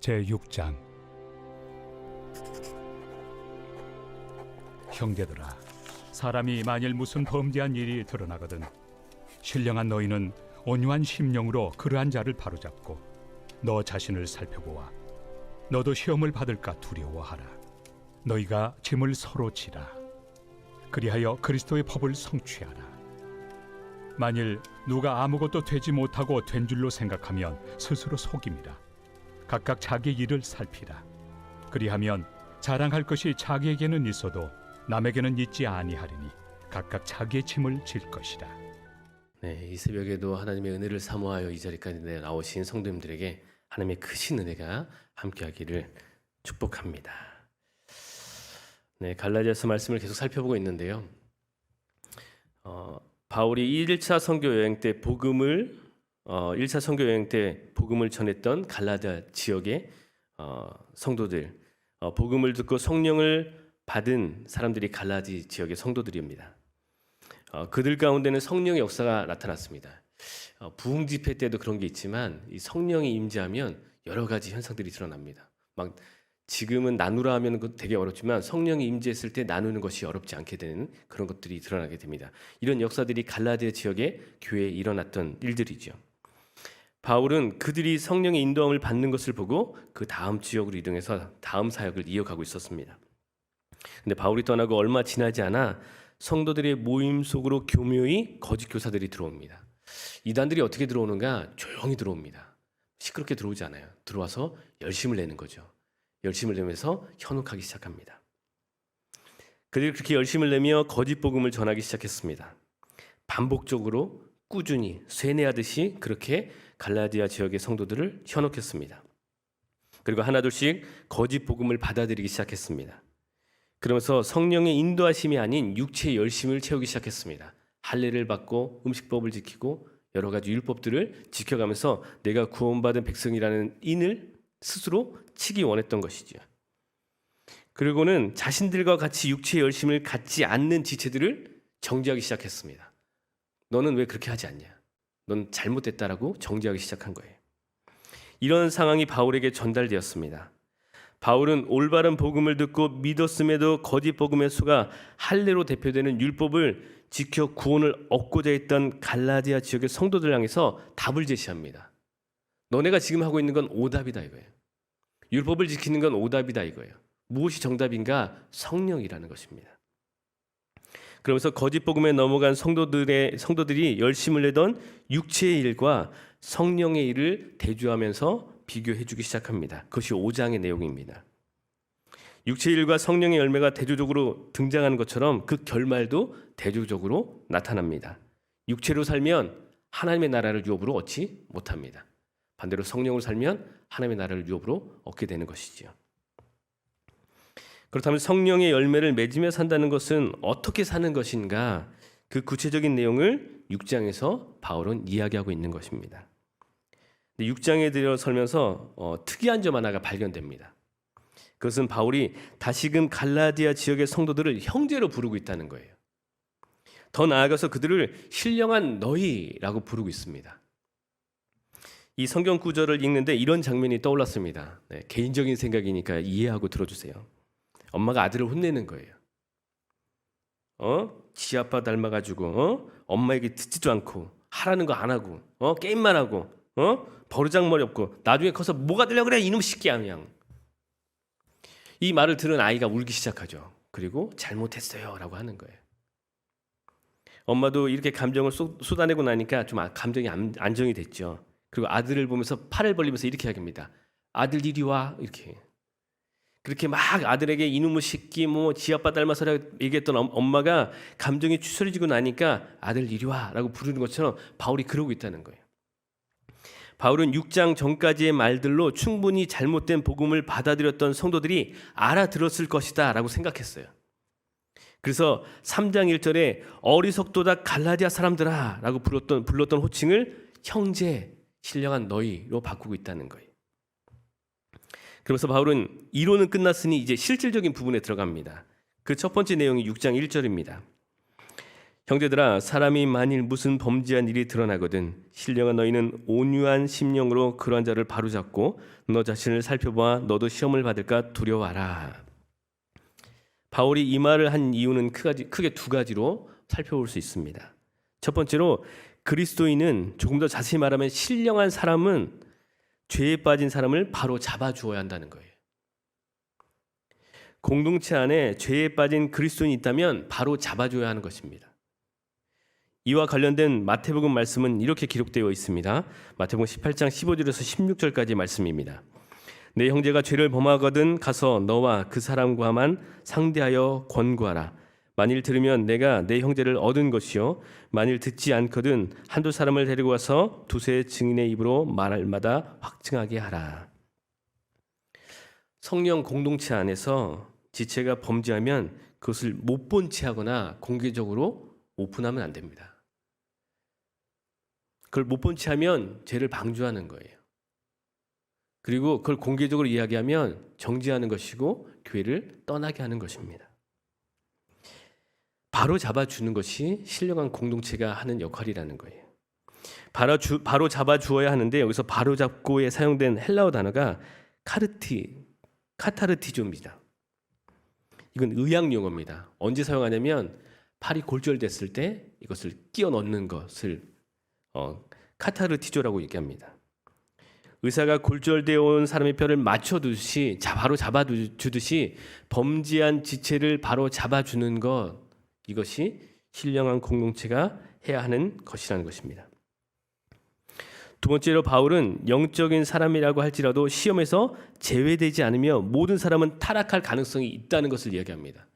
제6장. 형제들아, 사람이 만일 무슨 범죄한 일이 드러나거든 신령한 너희는 온유한 심령으로 그러한 자를 바로잡고 너 자신을 살펴보아 너도 시험을 받을까 두려워하라. 너희가 짐을 서로 지라. 그리하여 그리스도의 법을 성취하라. 만일 누가 아무것도 되지 못하고 된 줄로 생각하면 스스로 속임이라. 각각 자기 일을 살피라. 그리하면 자랑할 것이 자기에게는 있어도 남에게는 있지 아니하리니 각각 자기의 짐을 질 것이라. 네, 이 새벽에도 하나님의 은혜를 사모하여 이 자리까지 나오신 성도님들에게 하나님의 크신 은혜가 함께하기를 축복합니다. 네, 갈라디아서 말씀을 계속 살펴보고 있는데요. 바울이 1차 선교 여행 때 1차 선교 여행 때 복음을 전했던 갈라디아 지역의 성도들, 복음을 듣고 성령을 받은 사람들이 갈라디 지역의 성도들입니다. 그들 가운데는 성령의 역사가 나타났습니다. 부흥 집회 때도 그런 게 있지만 이 성령이 임재하면 여러 가지 현상들이 드러납니다. 막 지금은 나누라 하면 되게 어렵지만 성령이 임재했을 때 나누는 것이 어렵지 않게 되는 그런 것들이 드러나게 됩니다. 이런 역사들이 갈라디아 지역의 교회에 일어났던 일들이죠. 바울은 그들이 성령의 인도함을 받는 것을 보고 그 다음 지역으로 이동해서 다음 사역을 이어가고 있었습니다. 근데 바울이 떠나고 얼마 지나지 않아 성도들의 모임 속으로 교묘히 거짓 교사들이 들어옵니다. 이단들이 어떻게 들어오는가? 조용히 들어옵니다. 시끄럽게 들어오지 않아요. 들어와서 열심을 내는 거죠. 열심을 내면서 현혹하기 시작합니다. 그들이 그렇게 열심을 내며 거짓 복음을 전하기 시작했습니다. 반복적으로 꾸준히 쇠뇌하듯이 그렇게 갈라디아 지역의 성도들을 현혹했습니다. 그리고 하나둘씩 거짓 복음을 받아들이기 시작했습니다. 그러면서 성령의 인도하심이 아닌 육체의 열심을 채우기 시작했습니다. 할례를 받고 음식법을 지키고 여러 가지 율법들을 지켜가면서 내가 구원받은 백성이라는 인을 스스로 치기 원했던 것이죠. 그리고는 자신들과 같이 육체의 열심을 갖지 않는 지체들을 정죄하기 시작했습니다. 너는 왜 그렇게 하지 않냐? 넌 잘못됐다라고 정죄하기 시작한 거예요. 이런 상황이 바울에게 전달되었습니다. 바울은 올바른 복음을 듣고 믿었음에도 거짓 복음의 수가 할례로 대표되는 율법을 지켜 구원을 얻고자 했던 갈라디아 지역의 성도들 향해서 답을 제시합니다. 너네가 지금 하고 있는 건 오답이다 이거예요. 율법을 지키는 건 오답이다 이거예요. 무엇이 정답인가? 성령이라는 것입니다. 그러면서 거짓 복음에 넘어간 성도들이 열심을 내던 육체의 일과 성령의 일을 대조하면서 비교해주기 시작합니다. 그것이 5장의 내용입니다. 육체의 일과 성령의 열매가 대조적으로 등장하는 것처럼 그 결말도 대조적으로 나타납니다. 육체로 살면 하나님의 나라를 유업으로 얻지 못합니다. 반대로 성령으로 살면 하나님의 나라를 유업으로 얻게 되는 것이지요. 그렇다면 성령의 열매를 맺으며 산다는 것은 어떻게 사는 것인가? 그 구체적인 내용을 6장에서 바울은 이야기하고 있는 것입니다. 6장에 들어서면서 특이한 점 하나가 발견됩니다. 그것은 바울이 다시금 갈라디아 지역의 성도들을 형제로 부르고 있다는 거예요. 더 나아가서 그들을 신령한 너희라고 부르고 있습니다. 이 성경 구절을 읽는데 이런 장면이 떠올랐습니다. 네, 개인적인 생각이니까 이해하고 들어주세요. 엄마가 아들을 혼내는 거예요. 지 아빠 닮아가지고 엄마에게 듣지도 않고 하라는 거 안 하고 게임만 하고 버르장머리 없고 나중에 커서 뭐가 되려고 그래 이놈 새끼야 그냥. 이 말을 들은 아이가 울기 시작하죠. 그리고 잘못했어요 라고 하는 거예요. 엄마도 이렇게 감정을 쏟아내고 나니까 좀 감정이 안정이 됐죠. 그리고 아들을 보면서 팔을 벌리면서 이렇게 하깁니다. 아들 이리 와 이렇게. 그렇게 막 아들에게 이놈의 새끼 지 아빠 닮아서라고 얘기했던 엄마가 감정이 추스러지고 나니까 아들 이리 와라고 부르는 것처럼 바울이 그러고 있다는 거예요. 바울은 6장 전까지의 말들로 충분히 잘못된 복음을 받아들였던 성도들이 알아들었을 것이다 라고 생각했어요. 그래서 3장 1절에 어리석도다 갈라디아 사람들아 라고 불렀던 호칭을 형제, 신령한 너희로 바꾸고 있다는 거예요. 그래서 바울은 이론은 끝났으니 이제 실질적인 부분에 들어갑니다. 그 첫 번째 내용이 6장 1절입니다. 형제들아, 사람이 만일 무슨 범죄한 일이 드러나거든 신령한 너희는 온유한 심령으로 그러한 자를 바로잡고 너 자신을 살펴보아 너도 시험을 받을까 두려워하라. 바울이 이 말을 한 이유는 크게 두 가지로 살펴볼 수 있습니다. 첫 번째로 그리스도인은, 조금 더 자세히 말하면 신령한 사람은 죄에 빠진 사람을 바로 잡아주어야 한다는 거예요. 공동체 안에 죄에 빠진 그리스도인이 있다면 바로 잡아줘야 하는 것입니다. 이와 관련된 마태복음 말씀은 이렇게 기록되어 있습니다. 마태복음 18장 15절에서 16절까지 말씀입니다. 내 형제가 죄를 범하거든 가서 너와 그 사람과만 상대하여 권고하라. 만일 들으면 내가 내 형제를 얻은 것이요, 만일 듣지 않거든 한두 사람을 데리고 와서 두세 증인의 입으로 말마다 확증하게 하라. 성령 공동체 안에서 지체가 범죄하면 그것을 못 본 채 하거나 공개적으로 오픈하면 안 됩니다. 그걸 못 본 채 하면 죄를 방조하는 거예요. 그리고 그걸 공개적으로 이야기하면 정죄하는 것이고 교회를 떠나게 하는 것입니다. 바로 잡아주는 것이 신령한 공동체가 하는 역할이라는 거예요. 바로 잡아주어야 하는데, 여기서 바로 잡고에 사용된 헬라어 단어가 카타르티조입니다. 이건 의학 용어입니다. 언제 사용하냐면 팔이 골절됐을 때 이것을 끼워 넣는 것을 카타르티조라고 얘기합니다. 의사가 골절되어 온 사람의 뼈를 맞춰두듯이, 바로 잡아주듯이 범죄한 지체를 바로 잡아주는 것, 이것이 신령한 공동체가 해야 하는 것이라는 것입니다. 두 번째로 바울은 영적인 사람이라고 할지라도 시험에서 제외되지 않으며 모든 사람은 타락할 가능성이 있다는 것을 이야기합니다.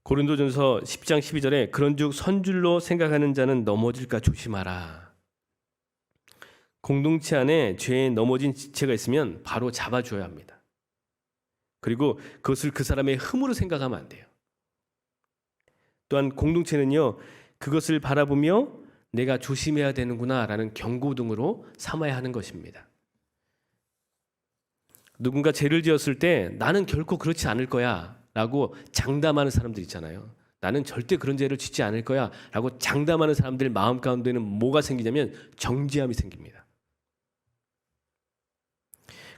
고린도전서 10장 12절에 그런즉 선줄로 생각하는 자는 넘어질까 조심하라. 공동체 안에 죄에 넘어진 지체가 있으면 바로 잡아줘야 합니다. 그리고 그것을 그 사람의 흠으로 생각하면 안 돼요. 또한 공동체는요, 그것을 바라보며 내가 조심해야 되는구나라는 경고등으로 삼아야 하는 것입니다. 누군가 죄를 지었을 때 나는 결코 그렇지 않을 거야 라고 장담하는 사람들 있잖아요. 나는 절대 그런 죄를 짓지 않을 거야 라고 장담하는 사람들 마음 가운데는 뭐가 생기냐면 정죄함이 생깁니다.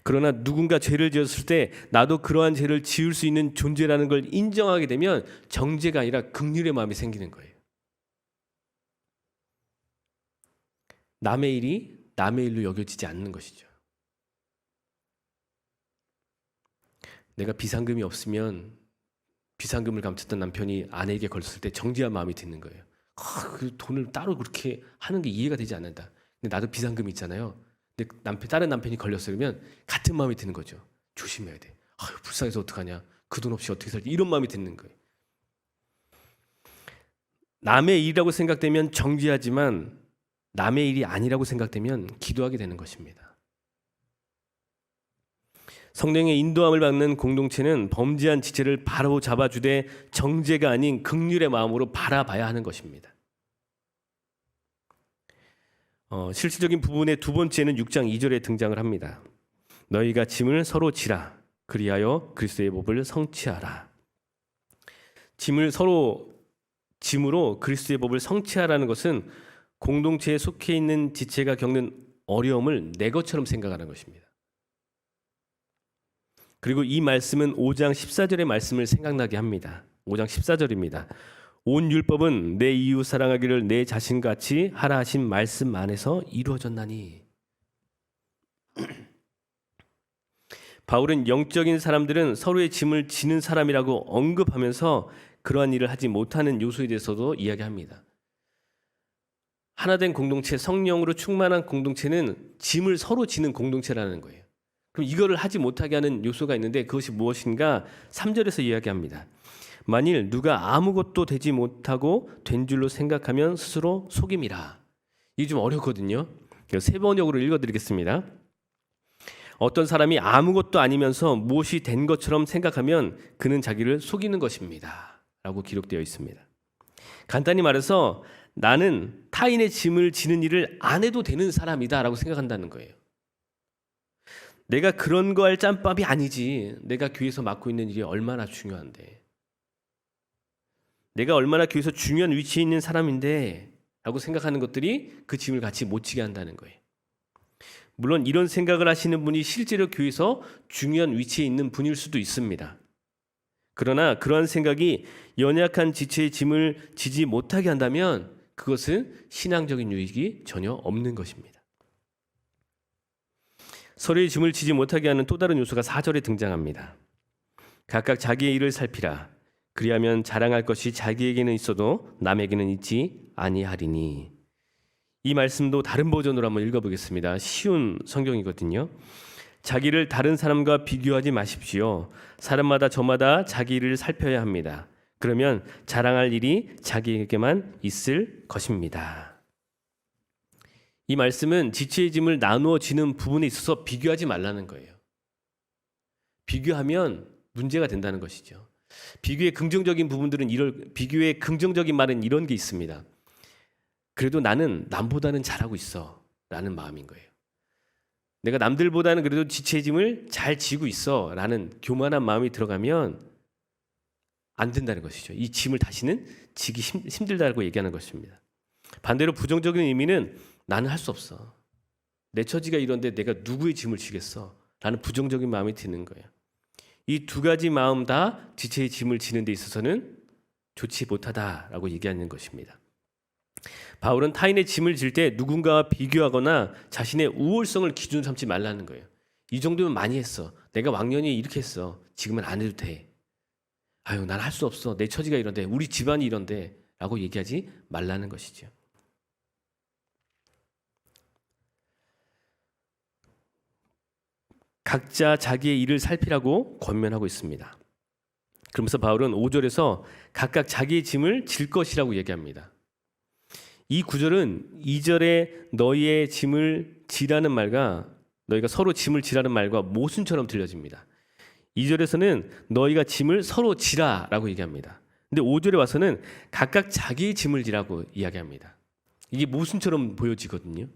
그러나 누군가 죄를 지었을 때 나도 그러한 죄를 지을 수 있는 존재라는 걸 인정하게 되면 정죄가 아니라 긍휼의 마음이 생기는 거예요. 남의 일이 남의 일로 여겨지지 않는 것이죠. 내가 비상금이 없으면 비상금을 감췄던 남편이 아내에게 걸렸을 때 정죄한 마음이 드는 거예요. 그 돈을 따로 그렇게 하는 게 이해가 되지 않는다. 근데 나도 비상금이 있잖아요. 근데 다른 남편이 걸렸어요. 그러면 같은 마음이 드는 거죠. 조심해야 돼. 불쌍해서 어떡하냐. 그 돈 없이 어떻게 살지. 이런 마음이 드는 거예요. 남의 일이라고 생각되면 정죄하지만 남의 일이 아니라고 생각되면 기도하게 되는 것입니다. 성령의 인도함을 받는 공동체는 범죄한 지체를 바로 잡아주되 정죄가 아닌 긍휼의 마음으로 바라봐야 하는 것입니다. 실질적인 부분의 두 번째는 6장 2절에 등장을 합니다. 너희가 짐을 서로 지라 그리하여 그리스도의 법을 성취하라. 짐을 서로 짐으로 그리스도의 법을 성취하라는 것은 공동체에 속해 있는 지체가 겪는 어려움을 내 것처럼 생각하는 것입니다. 그리고 이 말씀은 5장 14절의 말씀을 생각나게 합니다. 5장 14절입니다. 온 율법은 내 이웃 사랑하기를 내 자신같이 하라 하신 말씀 안에서 이루어졌나니. 바울은 영적인 사람들은 서로의 짐을 지는 사람이라고 언급하면서 그러한 일을 하지 못하는 요소에 대해서도 이야기합니다. 하나된 공동체, 성령으로 충만한 공동체는 짐을 서로 지는 공동체라는 거예요. 그럼 이거를 하지 못하게 하는 요소가 있는데 그것이 무엇인가? 3절에서 이야기합니다. 만일 누가 아무것도 되지 못하고 된 줄로 생각하면 스스로 속임이라. 이게 좀 어렵거든요. 세 번역으로 읽어드리겠습니다. 어떤 사람이 아무것도 아니면서 무엇이 된 것처럼 생각하면 그는 자기를 속이는 것입니다. 라고 기록되어 있습니다. 간단히 말해서 나는 타인의 짐을 지는 일을 안 해도 되는 사람이다 라고 생각한다는 거예요. 내가 그런 거 할 짬밥이 아니지. 내가 교회에서 맡고 있는 일이 얼마나 중요한데. 내가 얼마나 교회에서 중요한 위치에 있는 사람인데 라고 생각하는 것들이 그 짐을 같이 못 지게 한다는 거예요. 물론 이런 생각을 하시는 분이 실제로 교회에서 중요한 위치에 있는 분일 수도 있습니다. 그러나 그러한 생각이 연약한 지체의 짐을 지지 못하게 한다면 그것은 신앙적인 유익이 전혀 없는 것입니다. 서로의 짐을 지지 못하게 하는 또 다른 요소가 4절에 등장합니다. 각각 자기의 일을 살피라. 그리하면 자랑할 것이 자기에게는 있어도 남에게는 있지 아니하리니. 이 말씀도 다른 버전으로 한번 읽어보겠습니다. 쉬운 성경이거든요. 자기를 다른 사람과 비교하지 마십시오. 사람마다 저마다 자기 일을 살펴야 합니다. 그러면 자랑할 일이 자기에게만 있을 것입니다. 이 말씀은 지체의 짐을 나누어 지는 부분에 있어서 비교하지 말라는 거예요. 비교하면 문제가 된다는 것이죠. 비교의 긍정적인 비교의 긍정적인 말은 이런 게 있습니다. 그래도 나는 남보다는 잘하고 있어 라는 마음인 거예요. 내가 남들보다는 그래도 지체의 짐을 잘 지고 있어 라는 교만한 마음이 들어가면 안 된다는 것이죠. 이 짐을 다시는 지기 힘들다고 얘기하는 것입니다. 반대로 부정적인 의미는 나는 할 수 없어. 내 처지가 이런데 내가 누구의 짐을 지겠어? 라는 부정적인 마음이 드는 거예요. 이 두 가지 마음 다 지체의 짐을 지는 데 있어서는 좋지 못하다라고 얘기하는 것입니다. 바울은 타인의 짐을 질 때 누군가와 비교하거나 자신의 우월성을 기준 삼지 말라는 거예요. 이 정도면 많이 했어. 내가 왕년에 이렇게 했어. 지금은 안 해도 돼. 아유, 난 할 수 없어. 내 처지가 이런데, 우리 집안이 이런데 라고 얘기하지 말라는 것이죠. 각자 자기의 일을 살피라고 권면하고 있습니다. 그러면서 바울은 5절에서 각각 자기의 짐을 질 것이라고 얘기합니다. 이 구절은 2절에 너희의 짐을 지라는 말과 너희가 서로 짐을 지라는 말과 모순처럼 들려집니다. 2절에서는 너희가 짐을 서로 지라라고 얘기합니다. 근데 5절에 와서는 각각 자기의 짐을 지라고 이야기합니다. 이게 모순처럼 보여지거든요.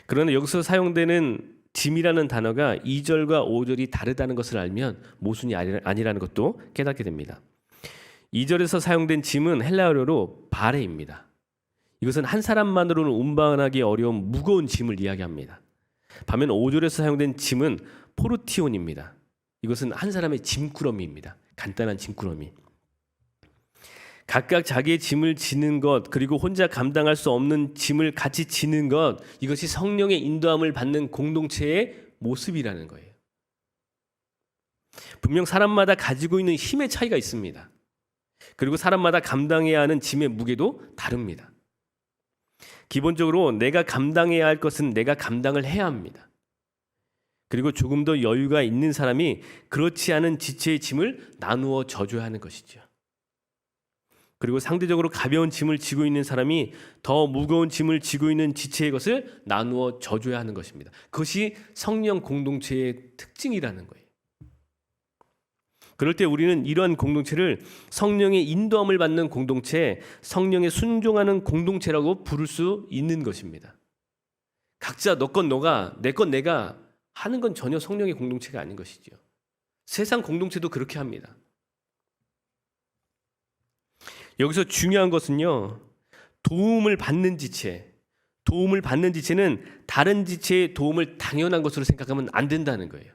그러나 여기서 사용되는 짐이라는 단어가 2절과 5절이 다르다는 것을 알면 모순이 아니라는 것도 깨닫게 됩니다. 2절에서 사용된 짐은 헬라어로 바레입니다. 이것은 한 사람만으로는 운반하기 어려운 무거운 짐을 이야기합니다. 반면 5절에서 사용된 짐은 포르티온입니다. 이것은 한 사람의 짐꾸러미입니다. 간단한 짐꾸러미. 각각 자기의 짐을 지는 것, 그리고 혼자 감당할 수 없는 짐을 같이 지는 것, 이것이 성령의 인도함을 받는 공동체의 모습이라는 거예요. 분명 사람마다 가지고 있는 힘의 차이가 있습니다. 그리고 사람마다 감당해야 하는 짐의 무게도 다릅니다. 기본적으로 내가 감당해야 할 것은 내가 감당을 해야 합니다. 그리고 조금 더 여유가 있는 사람이 그렇지 않은 지체의 짐을 나누어 져줘야 하는 것이죠. 그리고 상대적으로 가벼운 짐을 지고 있는 사람이 더 무거운 짐을 지고 있는 지체의 것을 나누어 져줘야 하는 것입니다. 그것이 성령 공동체의 특징이라는 거예요. 그럴 때 우리는 이러한 공동체를 성령의 인도함을 받는 공동체, 성령에 순종하는 공동체라고 부를 수 있는 것입니다. 각자 너 건 너가, 내 건 내가 하는 건 전혀 성령의 공동체가 아닌 것이죠. 세상 공동체도 그렇게 합니다. 여기서 중요한 것은요, 도움을 받는 지체는 다른 지체의 도움을 당연한 것으로 생각하면 안 된다는 거예요.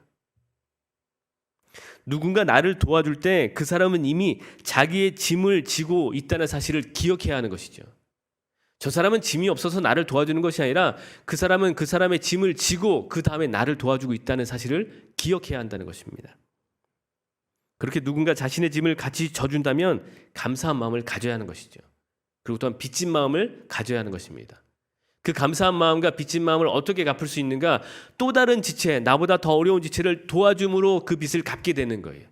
누군가 나를 도와줄 때 그 사람은 이미 자기의 짐을 지고 있다는 사실을 기억해야 하는 것이죠. 저 사람은 짐이 없어서 나를 도와주는 것이 아니라 그 사람은 그 사람의 짐을 지고 그 다음에 나를 도와주고 있다는 사실을 기억해야 한다는 것입니다. 그렇게 누군가 자신의 짐을 같이 져준다면 감사한 마음을 가져야 하는 것이죠. 그리고 또한 빚진 마음을 가져야 하는 것입니다. 그 감사한 마음과 빚진 마음을 어떻게 갚을 수 있는가? 또 다른 지체, 나보다 더 어려운 지체를 도와줌으로 그 빚을 갚게 되는 거예요.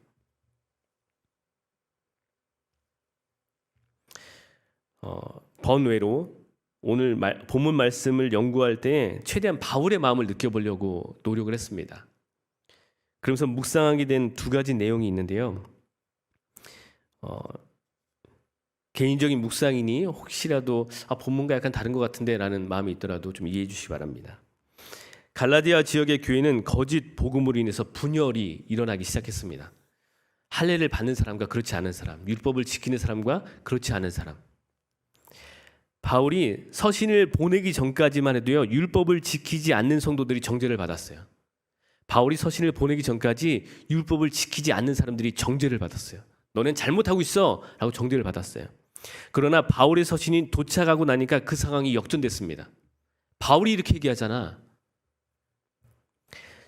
번외로 오늘 본문 말씀을 연구할 때 최대한 바울의 마음을 느껴보려고 노력을 했습니다. 그러면서 묵상하게 된 두 가지 내용이 있는데요. 개인적인 묵상이니 혹시라도 본문과 약간 다른 것 같은데 라는 마음이 있더라도 좀 이해해 주시기 바랍니다. 갈라디아 지역의 교회는 거짓 복음으로 인해서 분열이 일어나기 시작했습니다. 할례를 받는 사람과 그렇지 않은 사람, 율법을 지키는 사람과 그렇지 않은 사람. 바울이 서신을 보내기 전까지만 해도요, 율법을 지키지 않는 성도들이 정죄를 받았어요. 바울이 서신을 보내기 전까지 율법을 지키지 않는 사람들이 정죄를 받았어요. 너넨 잘못하고 있어 라고 정죄를 받았어요. 그러나 바울의 서신이 도착하고 나니까 그 상황이 역전됐습니다. 바울이 이렇게 얘기하잖아.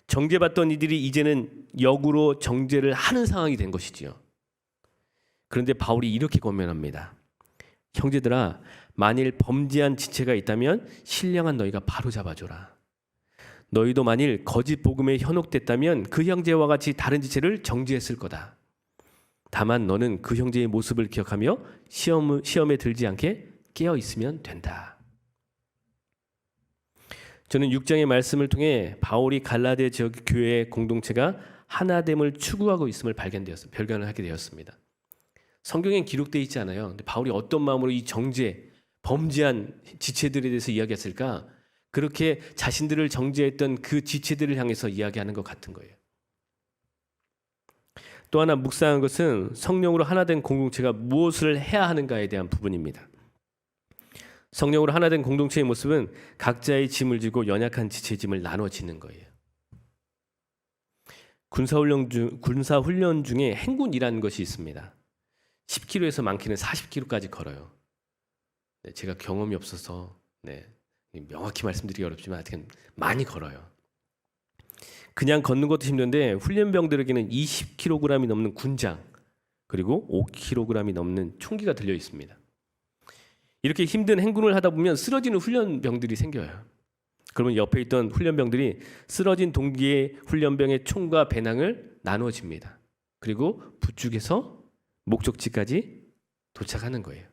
정죄받던 이들이 이제는 역으로 정죄를 하는 상황이 된 것이지요. 그런데 바울이 이렇게 권면합니다. 형제들아, 만일 범죄한 지체가 있다면 신령한 너희가 바로잡아줘라. 너희도 만일 거짓 복음에 현혹됐다면 그 형제와 같이 다른 지체를 정죄했을 거다. 다만 너는 그 형제의 모습을 기억하며 시험에 들지 않게 깨어 있으면 된다. 저는 6장의 말씀을 통해 바울이 갈라디아 지역 교회의 공동체가 하나됨을 추구하고 있음을 발견을 하게 되었습니다. 성경엔 기록되어 있지 않아요. 근데 바울이 어떤 마음으로 이 범죄한 지체들에 대해서 이야기했을까? 그렇게 자신들을 정죄했던 그 지체들을 향해서 이야기하는 것 같은 거예요. 또 하나 묵상한 것은 성령으로 하나된 공동체가 무엇을 해야 하는가에 대한 부분입니다. 성령으로 하나된 공동체의 모습은 각자의 짐을 지고 연약한 지체의 짐을 나눠 지는 거예요. 군사훈련 중에 행군이라는 것이 있습니다. 10km에서 많게는 40km까지 걸어요. 제가 경험이 없어서 명확히 말씀드리기 어렵지만 하여튼 많이 걸어요. 그냥 걷는 것도 힘든데 훈련병들에게는 20kg이 넘는 군장 그리고 5kg이 넘는 총기가 들려 있습니다. 이렇게 힘든 행군을 하다 보면 쓰러지는 훈련병들이 생겨요. 그러면 옆에 있던 훈련병들이 쓰러진 동기의 훈련병의 총과 배낭을 나누어집니다. 그리고 부축해서 목적지까지 도착하는 거예요.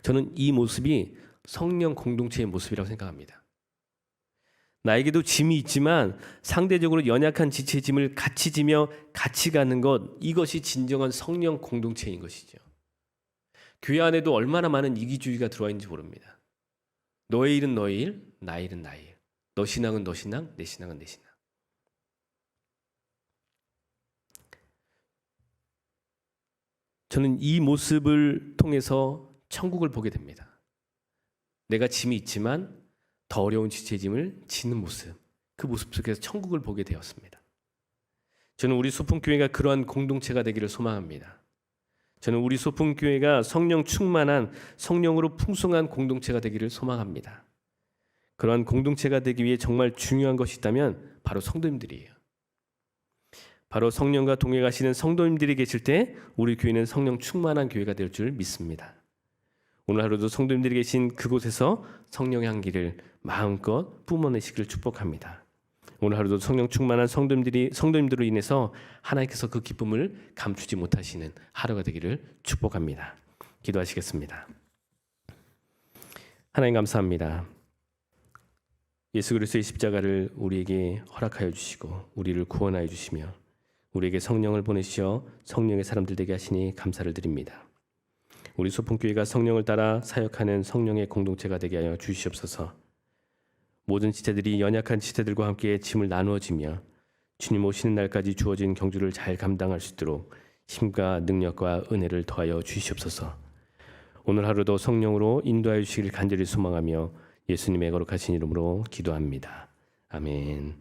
저는 이 모습이 성령 공동체의 모습이라고 생각합니다. 나에게도 짐이 있지만 상대적으로 연약한 지체의 짐을 같이 지며 같이 가는 것, 이것이 진정한 성령 공동체인 것이죠. 교회 안에도 얼마나 많은 이기주의가 들어와 있는지 모릅니다. 너의 일은 너의 일, 나의 일은 나의 일. 너 신앙은 너 신앙, 내 신앙은 내 신앙. 저는 이 모습을 통해서 천국을 보게 됩니다. 내가 짐이 있지만 더 어려운 지체의 짐을 지는 모습, 그 모습 속에서 천국을 보게 되었습니다. 저는 우리 소풍교회가 그러한 공동체가 되기를 소망합니다. 저는 우리 소풍교회가 성령 충만한, 성령으로 풍성한 공동체가 되기를 소망합니다. 그러한 공동체가 되기 위해 정말 중요한 것이 있다면 바로 성도님들이에요. 바로 성령과 동행 하시는 성도님들이 계실 때 우리 교회는 성령 충만한 교회가 될 줄 믿습니다. 오늘 하루도 성도님들이 계신 그곳에서 성령의 향기를 마음껏 뿜어내시기를 축복합니다. 오늘 하루도 성령 충만한 성도님들로 인해서 하나님께서 그 기쁨을 감추지 못하시는 하루가 되기를 축복합니다. 기도하시겠습니다. 하나님 감사합니다. 예수 그리스도의 십자가를 우리에게 허락하여 주시고 우리를 구원하여 주시며 우리에게 성령을 보내시어 성령의 사람들 되게 하시니 감사를 드립니다. 우리 소풍교회가 성령을 따라 사역하는 성령의 공동체가 되게 하여 주시옵소서. 모든 지체들이 연약한 지체들과 함께 짐을 나누어지며 주님 오시는 날까지 주어진 경주를 잘 감당할 수 있도록 힘과 능력과 은혜를 더하여 주시옵소서. 오늘 하루도 성령으로 인도하여 주시기를 간절히 소망하며 예수님의 거룩하신 이름으로 기도합니다. 아멘.